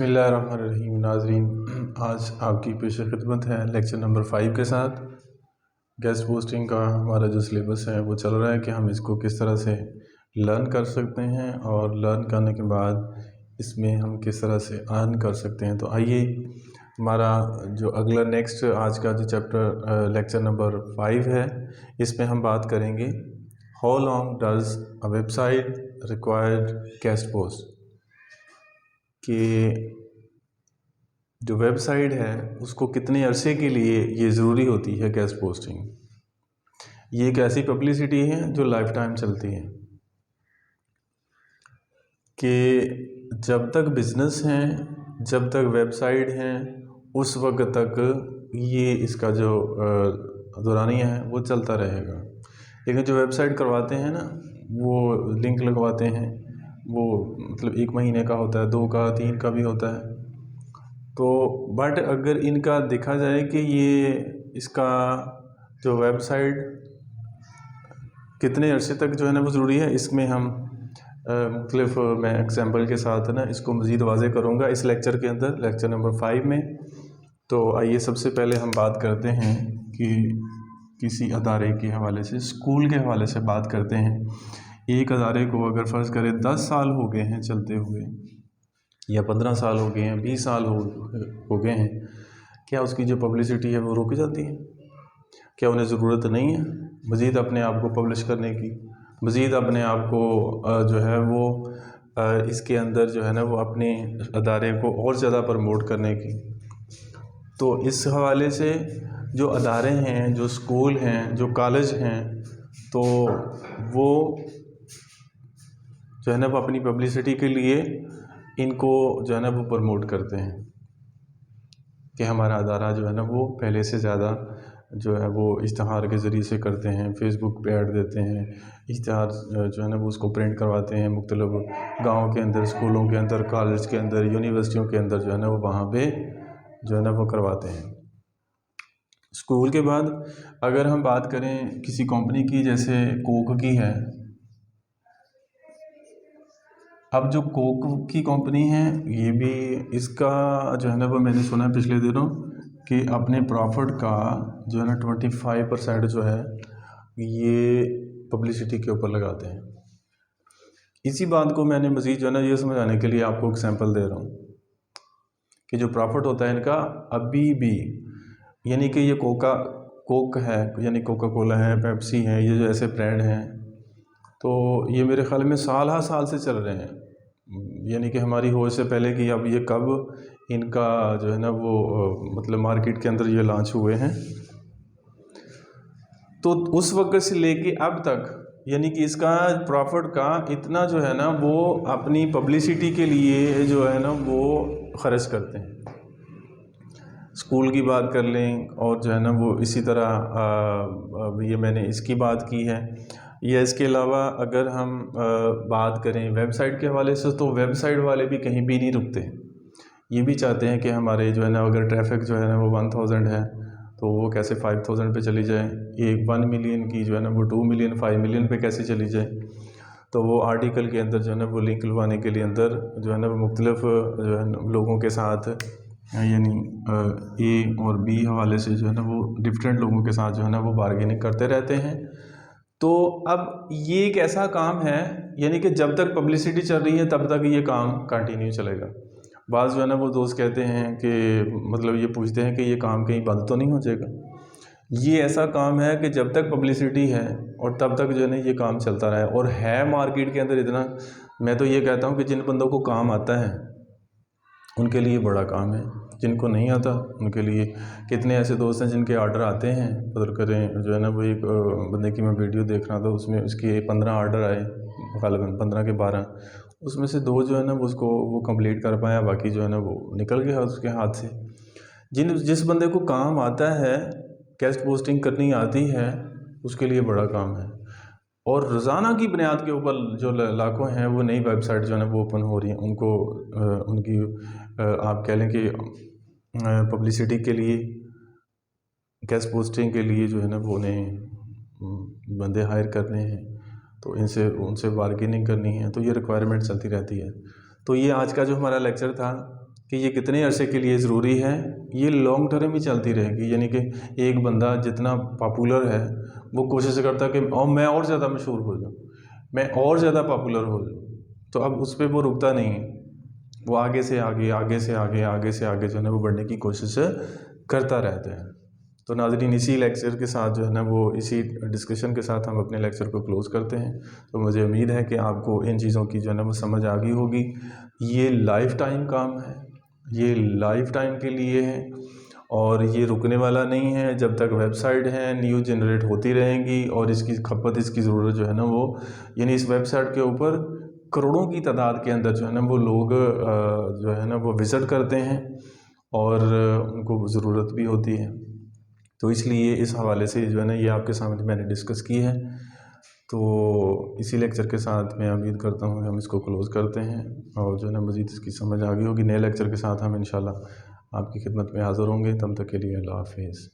बिस्मिल्लाहिर्रहमानिर्रहीम। नाज़रीन, आज आपकी पेश खिदमत है लेक्चर नंबर 5 के साथ। गेस्ट पोस्टिंग का हमारा जो सिलेबस है वो चल रहा है कि हम इसको किस तरह से लर्न कर सकते हैं और लर्न करने के बाद इसमें हम किस तरह से अर्न कर सकते हैं। तो आइए हमारा जो अगला नेक्स्ट आज का जो चैप्टर लेक्चर नंबर 5 है, इसमें हम बात करेंगे how long does a website required guest post, कि जो वेबसाइट है उसको कितने अरसे के लिए ये ज़रूरी होती है गेस्ट पोस्टिंग। ये एक ऐसी पब्लिसिटी है जो लाइफ टाइम चलती है, कि जब तक बिज़नेस हैं, जब तक वेबसाइट हैं, उस वक्त तक ये इसका जो दौरानिया है वो चलता रहेगा। लेकिन जो वेबसाइट करवाते हैं ना, वो लिंक लगवाते हैं, वो मतलब 1 महीने का होता है, 2 का, 3 का भी होता है। तो बट अगर इनका देखा जाए कि ये इसका जो वेबसाइट कितने अरसे तक जो है ना वो ज़रूरी है, इसमें हम मुख्तलिफ मैं एग्जांपल के साथ ना इसको मज़ीद वाज़ेह करूँगा इस लेक्चर के अंदर, लेक्चर नंबर 5 में। तो आइए सबसे पहले हम बात करते हैं कि किसी अदारे के हवाले से, स्कूल के हवाले से बात करते हैं। एक अदारे को अगर फ़र्ज़ करें 10 साल हो गए हैं चलते हुए, या 15 साल हो गए हैं, 20 साल हो गए हैं, क्या उसकी जो पब्लिसिटी है वो रुक जाती है? क्या उन्हें ज़रूरत नहीं है मज़ीद अपने आप को पब्लिश करने की, मज़ीद अपने आप को जो है वो इसके अंदर जो है ना वो अपने अदारे को और ज़्यादा प्रमोट करने की? तो इस हवाले से जो अदारे हैं, जो स्कूल हैं, जो कॉलेज हैं, तो वो जो है ना वो अपनी पब्लिसिटी के लिए इनको जो है ना वो प्रमोट करते हैं कि हमारा अदारा जो है ना वो पहले से ज़्यादा जो है वो इश्तहार के ज़रिए से करते हैं, फेसबुक पे ऐड देते हैं, इश्तहार जो है ना वो उसको प्रिंट करवाते हैं मुख्तलिफ गाँव के अंदर, स्कूलों के अंदर, कॉलेज के अंदर, यूनिवर्सिटियों के अंदर जो है ना वो वहाँ पे जो है ना वो करवाते हैं। स्कूल के बाद अगर हम बात करें किसी कंपनी की, जैसे कोक की है, अब जो कोक की कंपनी है ये भी, इसका जो है ना वो मैंने सुना है पिछले दिनों कि अपने प्रॉफिट का जो है ना 25% जो है ये पब्लिसिटी के ऊपर लगाते हैं। इसी बात को मैंने मज़ीद जो है ना ये समझाने के लिए आपको एग्जांपल दे रहा हूँ कि जो प्रॉफिट होता है इनका अभी भी, यानी कि ये कोक है, यानी कोका कोला है, पेप्सी है, ये जो ऐसे ब्रांड हैं, तो ये मेरे ख्याल में साल हर साल से चल रहे हैं, यानी कि हमारी होश से पहले कि अब ये कब इनका जो है ना वो मतलब मार्केट के अंदर ये लॉन्च हुए हैं। तो उस वक्त से लेके अब तक यानी कि इसका प्रॉफिट का इतना जो है ना वो अपनी पब्लिसिटी के लिए जो है ना वो ख़र्च करते हैं। स्कूल की बात कर लें और जो है ना वो इसी तरह ये मैंने इसकी बात की है, या इसके अलावा अगर हम बात करें वेबसाइट के हवाले से, तो वेबसाइट वाले भी कहीं भी नहीं रुकते। ये भी चाहते हैं कि हमारे जो है ना अगर ट्रैफिक जो है ना वो 1000 है तो वो कैसे 5000 पे चली जाए, एक 1 मिलियन की जो है ना वो 2 मिलियन 5 मिलियन पे कैसे चली जाए। तो वो आर्टिकल के अंदर जो है ना वो लिंक लगवाने के लिए अंदर जो है ना वो मुख्तलिफ जो है ना लोगों के साथ, यानी ए और बी हवाले से जो है ना वो डिफरेंट लोगों के साथ जो है ना वो बार्गेनिंग करते रहते हैं। तो अब ये एक ऐसा काम है, यानी कि जब तक पब्लिसिटी चल रही है तब तक ये काम कंटिन्यू चलेगा। बाज़ जो है ना वो दोस्त कहते हैं कि मतलब ये पूछते हैं कि ये काम कहीं बंद तो नहीं हो जाएगा। ये ऐसा काम है कि जब तक पब्लिसिटी है और तब तक जो है ना ये काम चलता रहा है, और है मार्केट के अंदर इतना। मैं तो ये कहता हूँ कि जिन बंदों को काम आता है उनके लिए बड़ा काम है, जिनको नहीं आता उनके लिए, कितने ऐसे दोस्त हैं जिनके ऑर्डर आते हैं, कदर करें जो है ना वो एक बंदे की मैं वीडियो देख रहा था, उसमें उसके 15 ऑर्डर आए, ग़ालिबन 15 के 12, उसमें से 2 जो है ना उसको वो कंप्लीट कर पाया, बाकी जो है ना वो निकल गया उसके हाथ से। जिस बंदे को काम आता है, गेस्ट पोस्टिंग करनी आती है, उसके लिए बड़ा काम है। और रोज़ाना की बुनियाद के ऊपर जो लाखों हैं वो नई वेबसाइट जो है ना वो ओपन हो रही हैं, उनको उनकी आप कह लें कि पब्लिसिटी के लिए, गेस्ट पोस्टिंग के लिए जो है ना वो उन्हें बंदे हायर करने हैं, तो उनसे बार्गेनिंग करनी है, तो ये रिक्वायरमेंट चलती रहती है। तो ये आज का जो हमारा लेक्चर था कि ये कितने अरसे के लिए ज़रूरी है, ये लॉन्ग टर्म ही चलती रहेगी। यानी कि एक बंदा जितना पॉपुलर है वो कोशिश करता है कि मैं और ज़्यादा मशहूर हो जाऊँ, मैं और ज़्यादा पॉपुलर हो जाऊँ, तो अब उस पर वो रुकता नहीं है, वो आगे से आगे, आगे से आगे, आगे से आगे जो है ना वो बढ़ने की कोशिश करता रहता है। तो नाज़रीन, इसी लेक्चर के साथ जो है ना वो इसी डिस्कशन के साथ हम अपने लेक्चर को क्लोज़ करते हैं। तो मुझे उम्मीद है कि आपको इन चीज़ों की जो है ना वो समझ आ गई होगी। ये लाइफ टाइम काम है, ये लाइफ टाइम के लिए है और ये रुकने वाला नहीं है। जब तक वेबसाइट है न्यूज़ जनरेट होती रहेंगी और इसकी खपत, इसकी ज़रूरत जो है ना वो, यानी इस वेबसाइट के ऊपर करोड़ों की तादाद के अंदर जो है ना वो लोग जो है ना वो विज़िट करते हैं और उनको ज़रूरत भी होती है। तो इसलिए इस हवाले से जो है ना ये आपके सामने मैंने डिस्कस की है। तो इसी लेक्चर के साथ मैं उम्मीद करता हूँ कि हम इसको क्लोज़ करते हैं और जो है ना मज़ीद इसकी समझ आ गई होगी। नए लेक्चर के साथ हम इंशाल्लाह आपकी खिदमत में हाज़िर होंगे। तब तक के लिए अल्लाह हाफ़िज़।